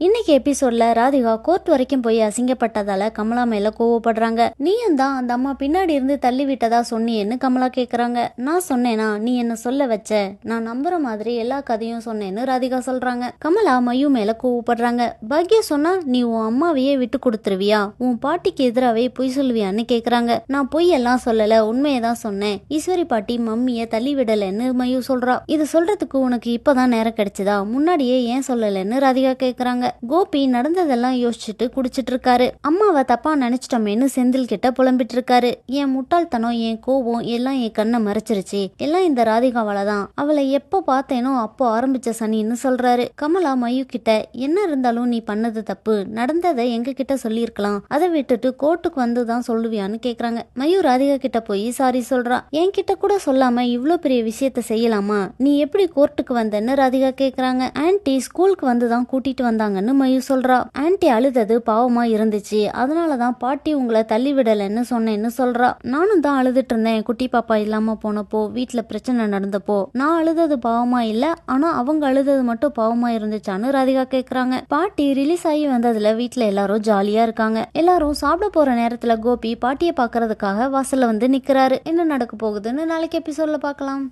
இன்னைக்கு எபிசோட்ல ராதிகா கோர்ட் வரைக்கும் போய் அசிங்கப்பட்டதால கமலா மேல கோவப்படுறாங்க. நீயும் தான் அந்த அம்மா பின்னாடி இருந்து தள்ளி விட்டதா சொன்னியேன்னு கமலா கேக்குறாங்க. நான் சொன்னேனா? நீ என்ன சொல்ல வச்ச? நான் நம்புற மாதிரி எல்லா கதையும் சொன்னேன்னு ராதிகா சொல்றாங்க. கமலா மயு மேல கோவப்படுறாங்க. பாக்யா சொன்னா நீ உன் அம்மாவையே விட்டு கொடுத்துருவியா? உன் பாட்டிக்கு எதிராவே பொய் சொல்லுவியான்னு கேக்குறாங்க. நான் பொய் எல்லாம் சொல்லல, உண்மையதான் சொன்னேன். ஈஸ்வரி பாட்டி மம்மிய தள்ளி விடலன்னு மயு சொல்றா. இது சொல்றதுக்கு உனக்கு இப்பதான் நேரம் கிடைச்சதா? முன்னாடியே ஏன் சொல்லலன்னு ராதிகா கேக்குறாங்க. கோபி நடந்ததெல்லாம் யோசிச்சுட்டு குடிச்சிட்டு இருக்காரு. அம்மாவை தப்பா நினைச்சிட்டோமேன்னு செந்தில் கிட்ட புலம்பிட்டு இருக்காரு. என் முட்டாள்தனம், என் கோபம் எல்லாம் என் கண்ணை மறைச்சிருச்சு. எல்லாம் இந்த ராதிகாவாலதான். அவளை எப்போ பார்த்தேனோ அப்போ ஆரம்பிச்ச சனின்னு சொல்றாரு. கமலா மயு கிட்ட என்ன இருந்தாலும் நீ பண்ணது தப்பு, நடந்ததை எங்க கிட்ட சொல்லியிருக்கலாம், அதை விட்டுட்டு கோர்ட்டுக்கு வந்துதான் சொல்லுவியான்னு கேக்குறாங்க. மயு ராதிகா கிட்ட போய் சாரி சொல்றா. என்கிட்ட கூட சொல்லாம இவ்ளோ பெரிய விஷயத்த செய்யலாமா? நீ எப்படி கோர்ட்டுக்கு வந்தன்னு ராதிகா கேக்குறாங்க. ஆன்ட்டி ஸ்கூலுக்கு வந்துதான் கூட்டிட்டு வந்தாங்கன்னு மயு சொல்றா. ஆன்ட்டி அழுதது பாவமா இருந்துச்சு, அதனாலதான் பாட்டி உங்களை தள்ளி விடலன்னு சொன்னேன்னு சொல்றா. நானும் தான் அழுதுட்டு இருந்தேன் குட்டி பாப்பா இல்லாம போனப்போ, வீட்டுல பிரச்சனை நடந்தப்போ. நான் அழுதது பாவமா இல்ல, ஆனா அவங்க அழுதது மட்டும் பாவமா இருந்துச்சான்னு ராதிகா கேக்குறாங்க. பாட்டி ரிலீஸ் ஆகி வந்ததுல வீட்டுல எல்லாரும் ஜாலியா இருக்காங்க. எல்லாரும் சாப்பிட போற நேரத்துல கோபி பாட்டிய பாக்குறதுக்காக வாசல்ல வந்து நிக்கிறாரு. என்ன நடக்க போகுதுன்னு நாளைக்கு எபிசோட்ல பார்க்கலாம்.